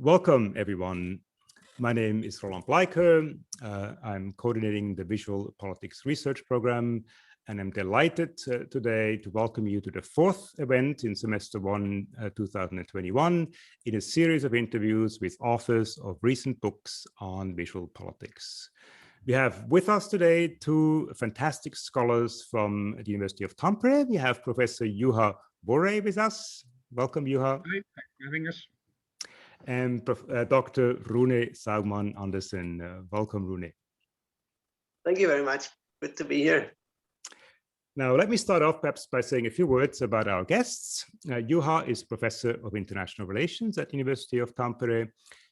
Welcome, everyone. My name is Roland Bleicher. I'm coordinating the Visual Politics Research Program, and I'm delighted today to welcome you to the fourth event in Semester 1, 2021, in a series of interviews with authors of recent books on visual politics. We have with us today two fantastic scholars from the University of Tampere. We have Professor Juha Borre with us. Welcome, Juha. Hi, thanks for having us. And Dr. Rune Saugmann Andersen. Welcome, Rune. Thank you very much. Good to be here. Now, let me start off perhaps by saying a few words about our guests. Juha is Professor of International Relations at the University of Tampere.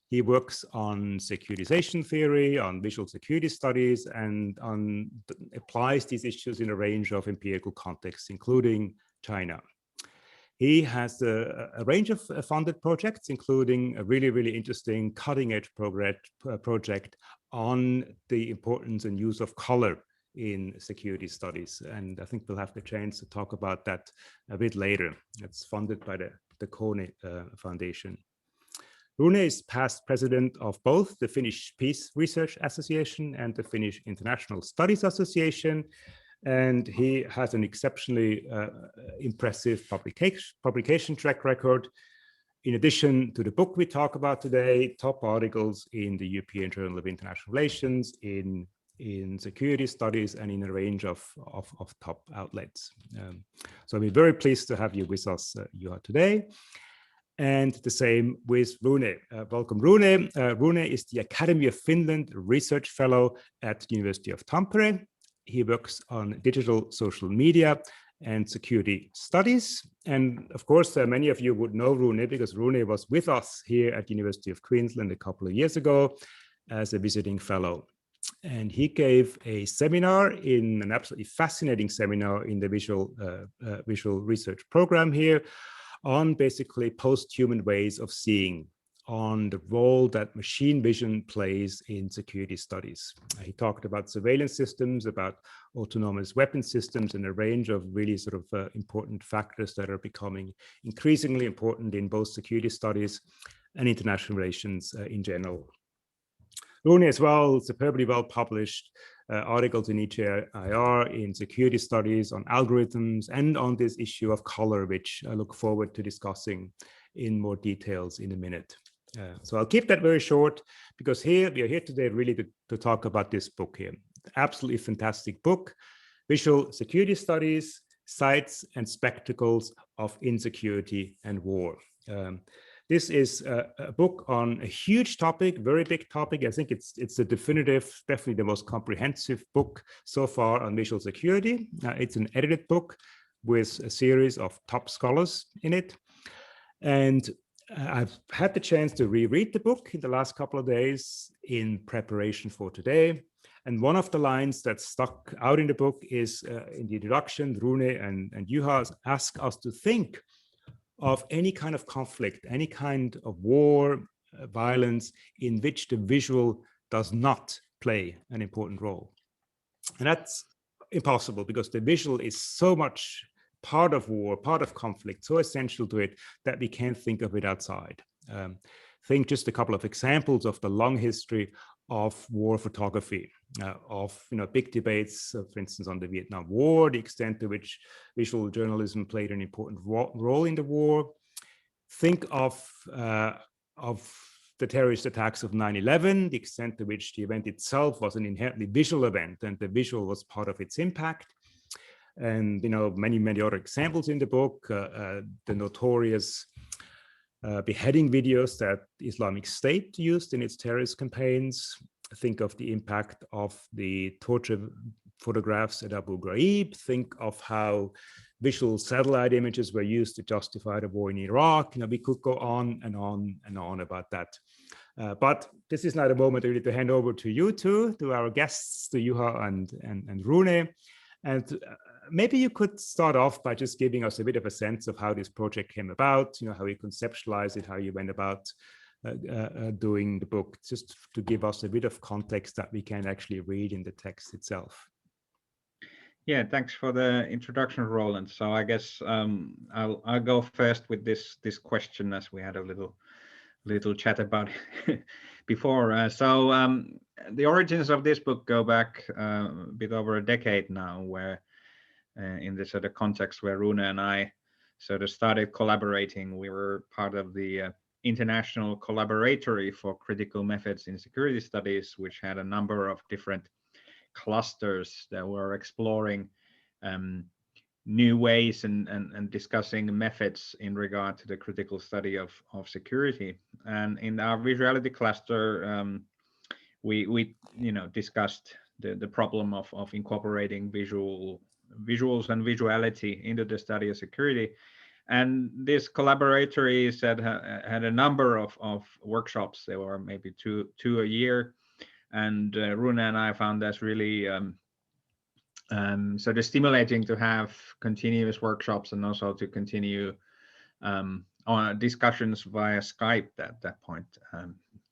He works on securitization theory, on visual security studies, and applies these issues in a range of empirical contexts, including China. He has a range of funded projects, including a really interesting cutting-edge project on the importance and use of color in security studies. And I think we'll have the chance to talk about that a bit later. It's funded by the Kone Foundation. Rune is past president of both the Finnish Peace Research Association and the Finnish International Studies Association. And he has an exceptionally impressive publication track record. In addition to the book we talk about today, top articles in the European Journal of International Relations, in security studies, and in a range of top outlets. So we're very pleased to have you with us, Juha, today. And the same with Rune. Welcome, Rune. Rune is the Academy of Finland Research Fellow at the University of Tampere. He works on digital social media and security studies. And of course, many of you would know Rune because Rune was with us here at the University of Queensland a couple of years ago as a visiting fellow. And he gave a seminar, in an absolutely fascinating seminar in the visual research program here, on basically post-human ways of seeing, on the role that machine vision plays in security studies. He talked about surveillance systems, about autonomous weapon systems, and a range of really sort of important factors that are becoming increasingly important in both security studies and international relations in general. Rune as well, superbly well published articles in EJIR in security studies on algorithms and on this issue of color, which I look forward to discussing in more details in a minute. So I'll keep that very short because we are here today really to talk about this book here. Absolutely fantastic book, Visual Security Studies, Sights and Spectacles of Insecurity and War. This is a book on a huge topic, very big topic. I think it's the definitive, definitely the most comprehensive book so far on visual security. It's an edited book with a series of top scholars in it. And I've had the chance to reread the book in the last couple of days in preparation for today. And one of the lines that stuck out in the book is in the introduction, Rune and Juha ask us to think of any kind of conflict, any kind of war, violence in which the visual does not play an important role. And that's impossible because the visual is so much part of war, part of conflict, so essential to it that we can't think of it outside. Think just a couple of examples of the long history of war photography, of big debates, for instance, on the Vietnam War, the extent to which visual journalism played an important role in the war. Think of the terrorist attacks of 9/11, the extent to which the event itself was an inherently visual event, and the visual was part of its impact. And many other examples in the book, the notorious beheading videos that Islamic State used in its terrorist campaigns. Think of the impact of the torture photographs at Abu Ghraib. Think of how visual satellite images were used to justify the war in Iraq. We could go on and on and on about that. But this is not a moment really to hand over to you two, to our guests, to Juha and Rune. And maybe you could start off by just giving us a bit of a sense of how this project came about, how you conceptualized it, how you went about doing the book, just to give us a bit of context that we can actually read in the text itself. Yeah, thanks for the introduction, Roland. So I guess I'll go first with this question, as we had a little little chat about it before. The origins of this book go back a bit over a decade now, where in the sort of context where Rune and I sort of started collaborating. We were part of the International Collaboratory for Critical Methods in Security Studies, which had a number of different clusters that were exploring new ways and discussing methods in regard to the critical study of security. And in our visuality cluster, we discussed the problem of incorporating visuals and visuality into the study of security. And this collaboratory had a number of workshops. There were maybe two a year, and Rune and I found that really sort of stimulating to have continuous workshops and also to continue on discussions via Skype at that point.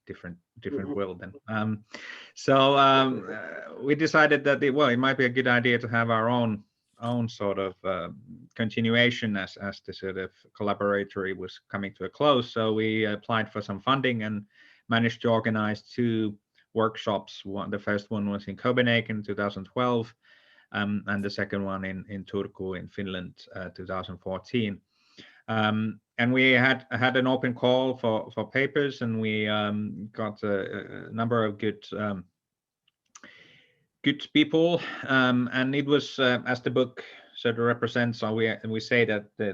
Different world then. We decided that it might be a good idea to have our own sort of continuation as the sort of collaboratory was coming to a close. So we applied for some funding and managed to organize 2 workshops. The first one was in Copenhagen, 2012, and the second one in Turku in Finland, 2014. And we had an open call for papers, and we got a number of good people, and it was as the book sort of represents. So we say that the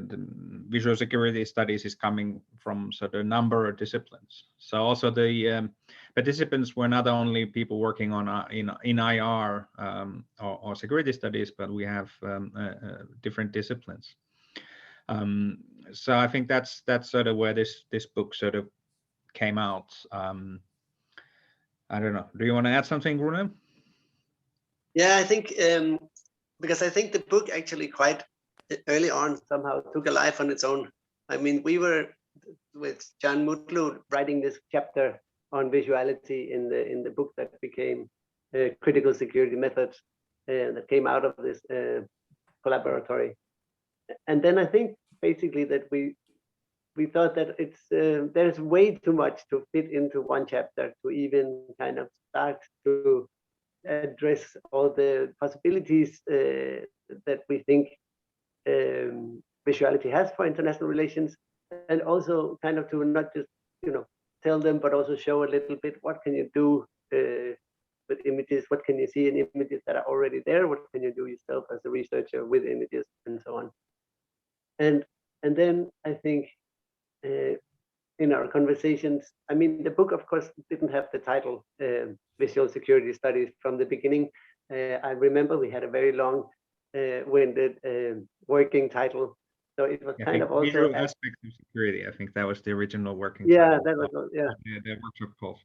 visual security studies is coming from sort of a number of disciplines. So also the participants were not only people working on in IR or security studies, but we have different disciplines. So I think that's sort of where this book sort of came out. I don't know. Do you want to add something, Rune? Yeah, I think because I think the book actually quite early on somehow took a life on its own. I mean, we were with John Mutlu writing this chapter on visuality in the book that became Critical Security Methods that came out of this collaboratory. And then I think basically that we thought that there's way too much to fit into one chapter to even kind of start to address all the possibilities that we think visuality has for international relations, and also kind of to not just tell them, but also show a little bit what can you do with images, what can you see in images that are already there, what can you do yourself as a researcher with images, and so on. And then I think in our conversations, I mean, the book, of course, didn't have the title Visual Security Studies from the beginning. I remember we had a very long-winded working title. So it was kind of also visual aspects of security. I think that was the original working title. That was the workshop called.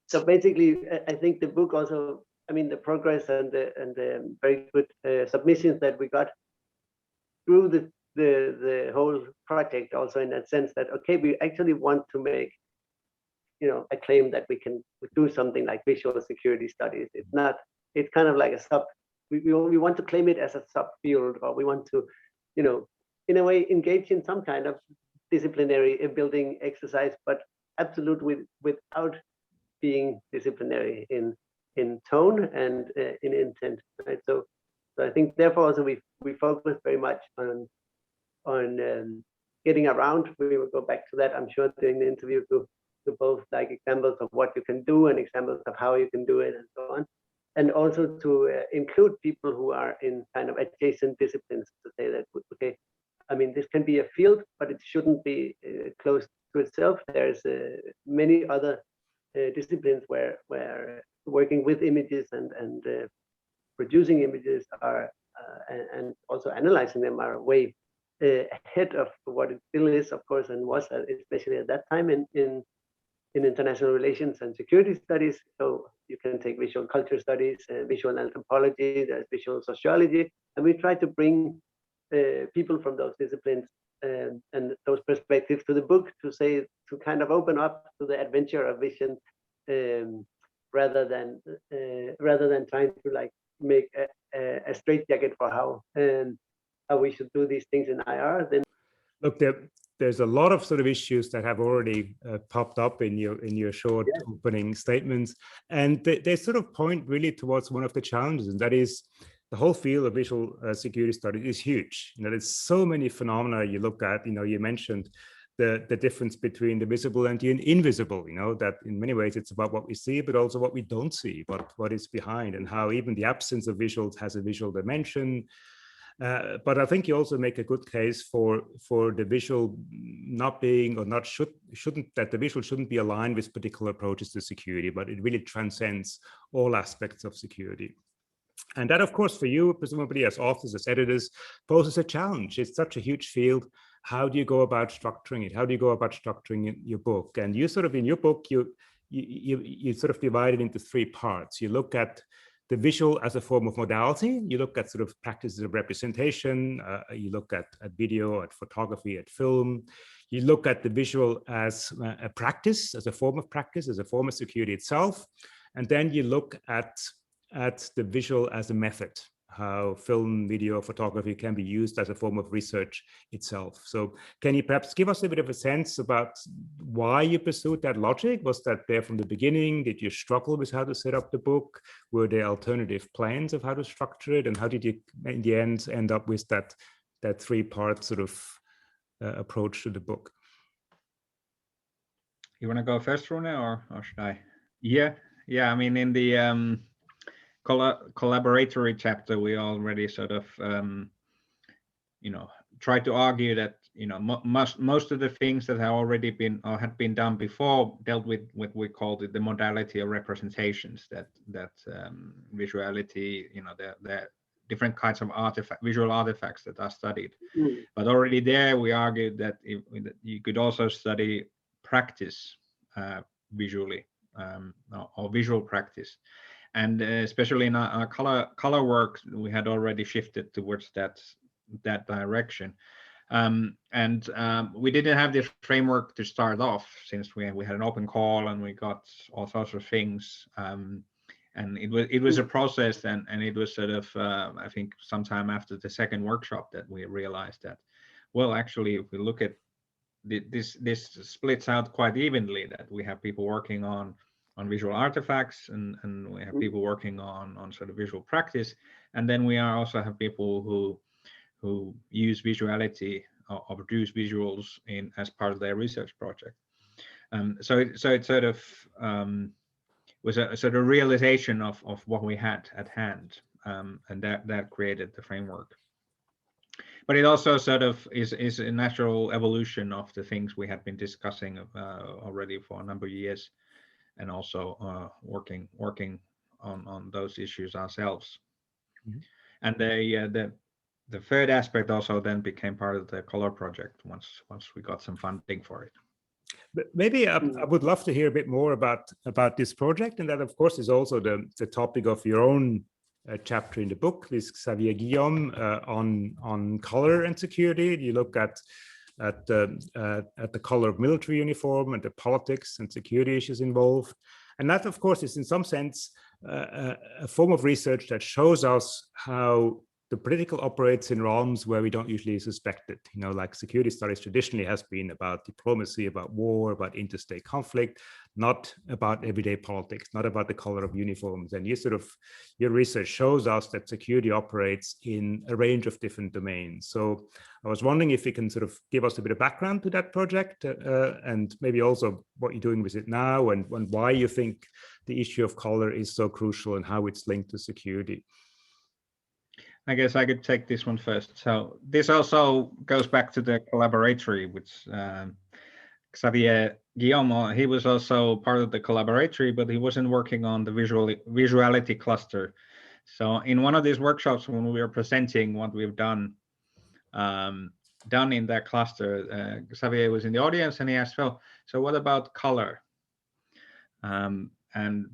So basically, I think the book also, I mean, the progress and the very good submissions that we got through the whole project, also in that sense that, okay, we actually want to make a claim that we can do something like visual security studies. It's kind of like a we want to claim it as a subfield, or we want to in a way engage in some kind of disciplinary building exercise, but absolutely without being disciplinary in tone and in intent, right? So I think therefore also we focus very much on getting around. We will go back to that, I'm sure, during the interview, to both like examples of what you can do and examples of how you can do it and so on. And also to include people who are in kind of adjacent disciplines, to say that, okay, I mean, this can be a field, but it shouldn't be closed to itself. There's many other disciplines where working with images and producing images are and also analyzing them are way ahead of what it still is, of course, and was especially at that time in international relations and security studies. So you can take visual culture studies, visual anthropology, there's visual sociology, and we try to bring people from those disciplines and those perspectives to the book to kind of open up to the adventure of vision, rather than trying to like make a straitjacket for how we should do these things in IR. Then look, there's a lot of sort of issues that have already popped up in your short opening statements, and they sort of point really towards one of the challenges, and that is the whole field of visual security studies is huge. You know, there's so many phenomena you look at. You know, you mentioned the difference between the visible and the invisible. You know, that in many ways it's about what we see, but also what we don't see, what is behind, and how even the absence of visuals has a visual dimension. But I think you also make a good case for the visual not being, or not shouldn't that the visual shouldn't be aligned with particular approaches to security, but it really transcends all aspects of security. And that, of course, for you, presumably as authors, as editors, poses a challenge. It's such a huge field. How do you go about structuring it? How do you go about structuring your book? And you sort of, in your book, you sort of divide it into three parts. You look at the visual as a form of modality. You look at sort of practices of representation. You look at video, at photography, at film. You look at the visual as a practice, as a form of practice, as a form of security itself. And then you look at the visual as a method, how film, video, photography can be used as a form of research itself. So can you perhaps give us a bit of a sense about why you pursued that logic? Was that there from the beginning? Did you struggle with how to set up the book? Were there alternative plans of how to structure it? And how did you, in the end up with that three-part sort of approach to the book? You want to go first, Rune, or should I? Yeah. I mean, in the collaboratory chapter, we already sort of tried to argue that most of the things that have already been or had been done before dealt with what we called it the modality of representations, that visuality, the different kinds of visual artifacts that are studied. But already there we argued that you could also study practice visually, or visual practice. And especially in our color work, we had already shifted towards that direction. We didn't have this framework to start off, since we had an open call and we got all sorts of things. And it was a process, and it was sort of I think sometime after the second workshop that we realized that, well, actually, if we look at this splits out quite evenly, that we have people working on visual artifacts, and we have people working on sort of visual practice, and then we also have people who use visuality or produce visuals as part of their research project. So it sort of was a sort of realization of what we had at hand, and that created the framework. But it also sort of is a natural evolution of the things we had been discussing already for a number of years, and also working on those issues ourselves. Mm-hmm. And the third aspect also then became part of the color project once we got some funding for it. But maybe I would love to hear a bit more about this project, and that of course is also the topic of your own chapter in the book, with Xavier Guillaume, on color and security. You look at the color of military uniform and the politics and security issues involved. And that, of course, is in some sense a form of research that shows us how the political operates in realms where we don't usually suspect it. Like security studies traditionally has been about diplomacy, about war, about interstate conflict, not about everyday politics, not about the color of uniforms. And your research shows us that security operates in a range of different domains. So I was wondering if you can sort of give us a bit of background to that project, and maybe also what you're doing with it now, and why you think the issue of color is so crucial and how it's linked to security. I guess I could take this one first. So this also goes back to the collaboratory, which Xavier Guillaume, he was also part of the collaboratory, but he wasn't working on the visuality cluster. So in one of these workshops, when we were presenting what we've done in that cluster, Xavier was in the audience, and he asked, well, so what about color? And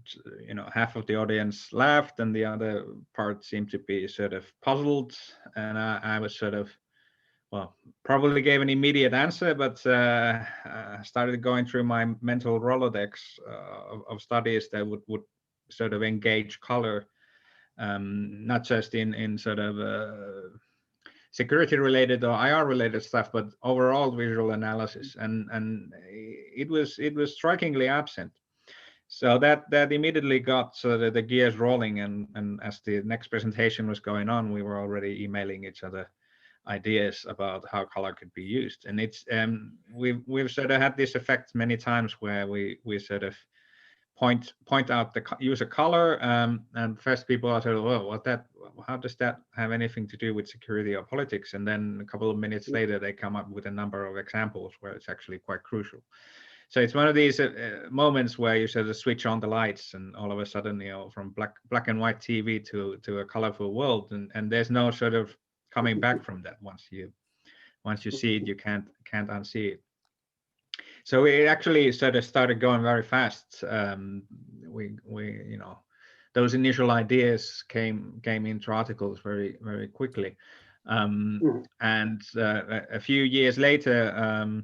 half of the audience laughed, and the other part seemed to be sort of puzzled. And I was sort of, well, probably gave an immediate answer, but started going through my mental Rolodex of studies that would sort of engage color, not just in sort of security related or IR related stuff, but overall visual analysis, and it was strikingly absent. So that immediately got the gears rolling, and as the next presentation was going on, we were already emailing each other ideas about how color could be used. And it's we've sort of had this effect many times where we sort of point out the use of color, and first people are sort of, well, how does that have anything to do with security or politics? And then a couple of minutes later they come up with a number of examples where it's actually quite crucial. So it's one of these moments where you sort of switch on the lights, and all of a sudden, you know, from black and white TV to a colorful world, and there's no sort of coming back from that. Once you see it, you can't unsee it. So it actually sort of started going very fast. We you know, those initial ideas came into articles very quickly, and a few years later.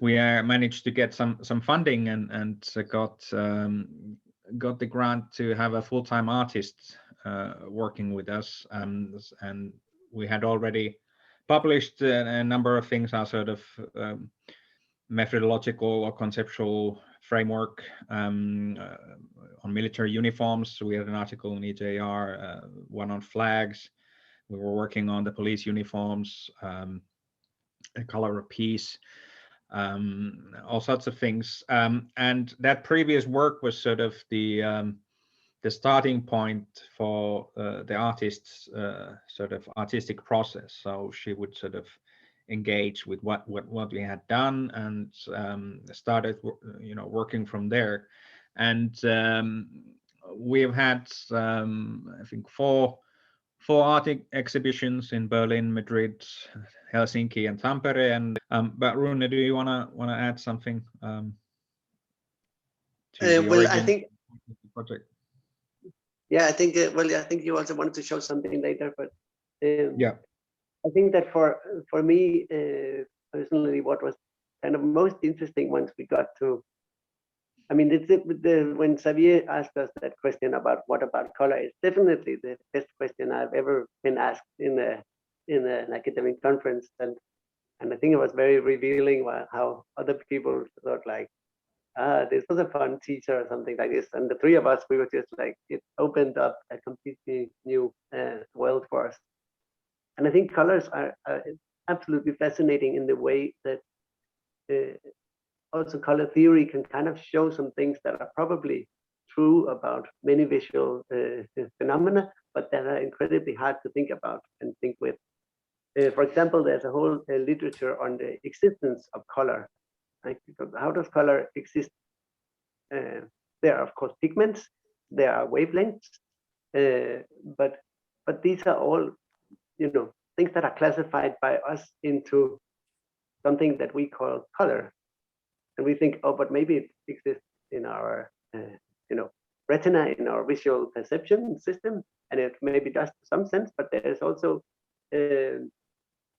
We managed to get some funding and got the grant to have a full-time artist working with us, and we had already published a number of things, our sort of methodological or conceptual framework on military uniforms. So we had an article in EJR, one on flags. We were working on the police uniforms, a color of peace. All sorts of things, and that previous work was sort of the starting point for the artist's sort of artistic process. So she would sort of engage with what we had done, and started, you know, working from there. And we've had I think four art exhibitions in Berlin, Madrid, Helsinki, and Tampere. And but Rune, do you wanna add something to the well, origin I think of the project? Yeah, I think well, I think you also wanted to show something later, but Yeah, I think that for me personally, what was kind of most interesting once we got to, I mean, when Xavier asked us that question about what about color, it's definitely the best question I've ever been asked in an academic conference, and I think it was very revealing how other people thought like, this was a fun teacher or something like this, and the three of us, we were just like, it opened up a completely new world for us. And I think colors are absolutely fascinating in the way that also color theory can kind of show some things that are probably true about many visual phenomena, but that are incredibly hard to think about and think with. For example, there's a whole literature on the existence of color. Right? How does color exist? There are, of course, pigments, there are wavelengths, but these are all, you know, things that are classified by us into something that we call color. And we think, oh, but maybe it exists in our, you know, retina, in our visual perception system, and it maybe does to some sense. But there's also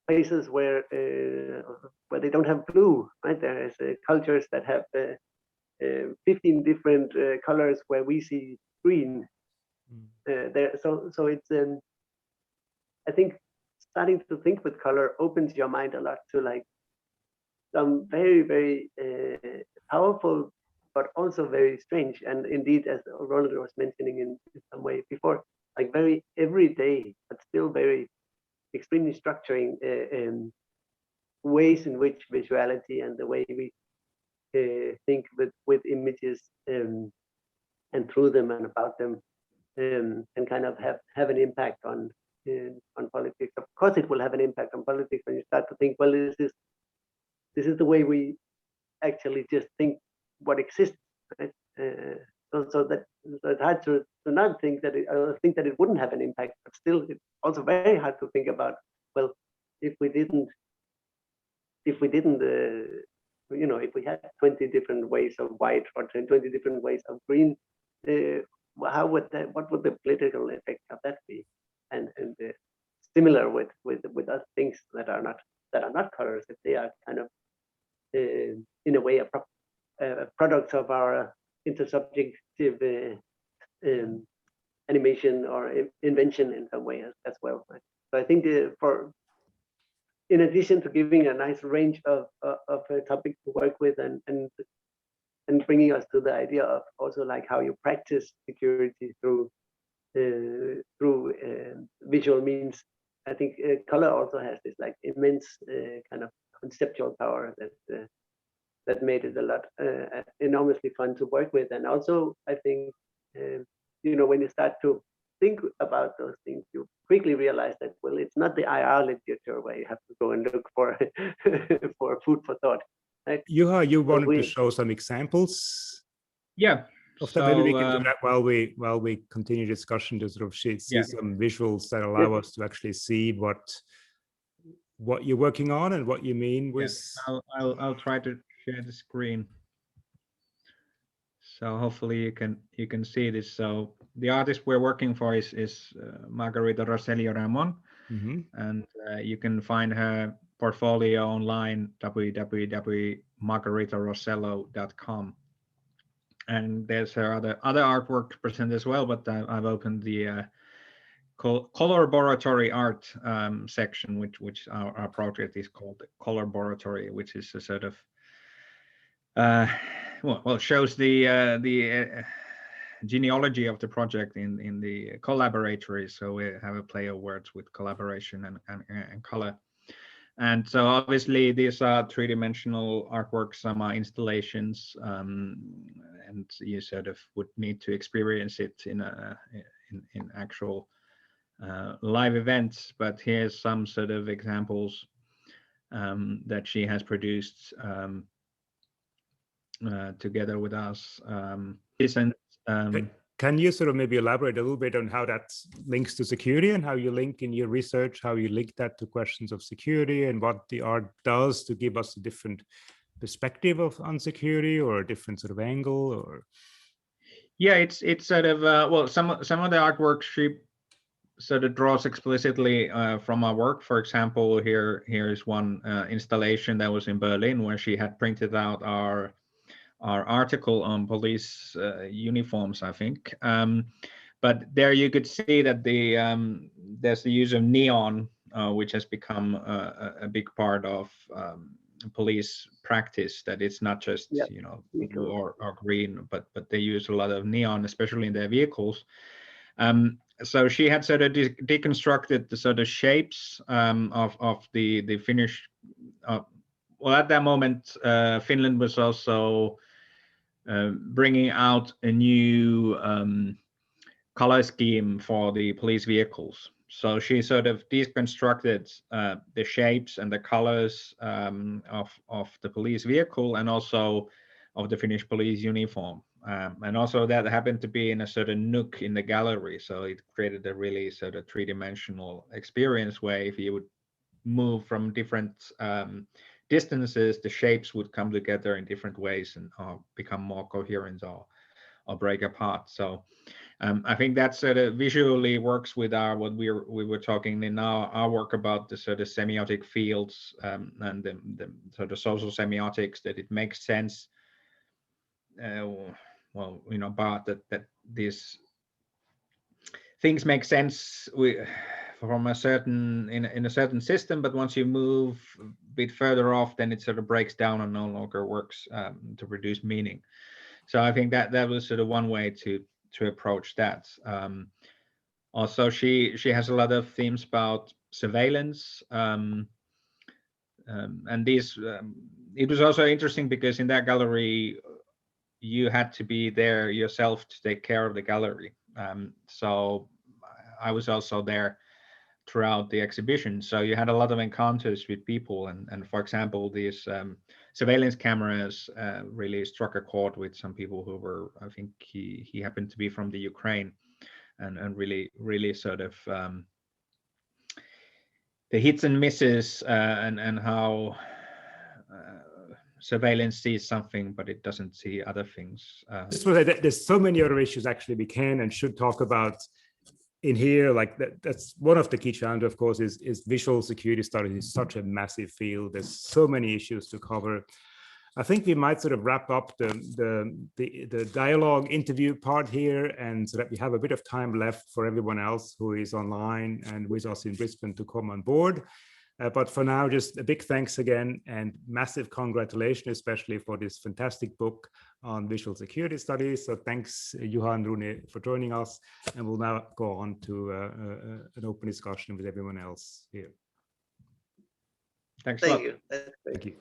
places where they don't have blue, right? There's cultures that have 15 different colors where we see green. So it's I think starting to think with color opens your mind a lot to like some very powerful, but also very strange, and indeed, as Ronald was mentioning in some way before, like very everyday, but still very extremely structuring ways in which visuality and the way we think with images and through them and about them and kind of have an impact on politics. Of course, it will have an impact on politics when you start to think, well, this is the way we actually just think what exists, right? So it's hard to not think that think that it wouldn't have an impact, but still, it's also very hard to think about. Well, if we didn't, you know, if we had 20 different ways of white or 20 different ways of green, how would that? What would the political effect of that be? And similar with other things that are not colors, if they are kind of in a way products of our intersubjective animation or invention in some way as well. Right? So I think in addition to giving a nice range of topics to work with and bringing us to the idea of also like how you practice security through visual means, I think color also has this like immense kind of conceptual power that made it a lot enormously fun to work with. And also I think when you start to think about those things, you quickly realize that, well, it's not the IR literature where you have to go and look for for food for thought. Right? Juha, you wanted to show some examples? Yeah. So maybe we can do that while we continue discussion to sort of see some visuals that allow us to actually see what you're working on and what you mean with. I'll try to share the screen. So hopefully you can see this. So the artist we're working for is Margarita Roselio Ramon, and you can find her portfolio online, www.margaritarosello.com. And there's her other artwork present as well, but I've opened the collaboratory art section, which our project is called Collaboratory, which is a sort of shows the genealogy of the project in the collaboratory. So we have a play of words with collaboration and color. And so obviously these are three-dimensional artworks, some are installations, and you sort of would need to experience it in actual live events. But here's some sort of examples that she has produced together with us. Can you sort of maybe elaborate a little bit on how that links to security and how you link in your research, how you link that to questions of security and what the art does to give us a different perspective on security or a different sort of angle? Or yeah, it's sort of some of the artwork she sort of draws explicitly from our work. For example, here is one installation that was in Berlin where she had printed out our article on police uniforms, I think. But there you could see that there's the use of neon, which has become a big part of police practice, that it's not just blue or green, but they use a lot of neon, especially in their vehicles. So she had sort of deconstructed the sort of shapes of the Finnish. Well, at that moment, Finland was also bringing out a new color scheme for the police vehicles. So she sort of deconstructed the shapes and the colors of the police vehicle and also of the Finnish police uniform. And also that happened to be in a certain nook in the gallery. So it created a really sort of three-dimensional experience where if you would move from different distances, the shapes would come together in different ways and become more coherent or break apart. So I think that sort of visually works with what we were talking in our work about the sort of semiotic fields and the sort of social semiotics, that it makes sense. About that these things make sense from a certain in a certain system, but once you move a bit further off, then it sort of breaks down and no longer works to produce meaning. So I think that was sort of one way to approach that. Also, she has a lot of themes about surveillance, and these. It was also interesting because in that gallery, you had to be there yourself to take care of the gallery. So I was also there throughout the exhibition. So you had a lot of encounters with people. And for example, these surveillance cameras really struck a chord with some people who were, I think he happened to be from the Ukraine, and really sort of the hits and misses and how surveillance sees something, but it doesn't see other things. There's so many other issues actually we can and should talk about in here. Like that's one of the key challenges, of course, is visual security studies is such a massive field. There's so many issues to cover. I think we might sort of wrap up the dialogue interview part here, and so that we have a bit of time left for everyone else who is online and with us in Brisbane to come on board. But for now, just a big thanks again and massive congratulations, especially for this fantastic book on visual security studies. So thanks, Juha and Rune, for joining us. And we'll now go on to an open discussion with everyone else here. Thanks a lot. Thank you. Thank you.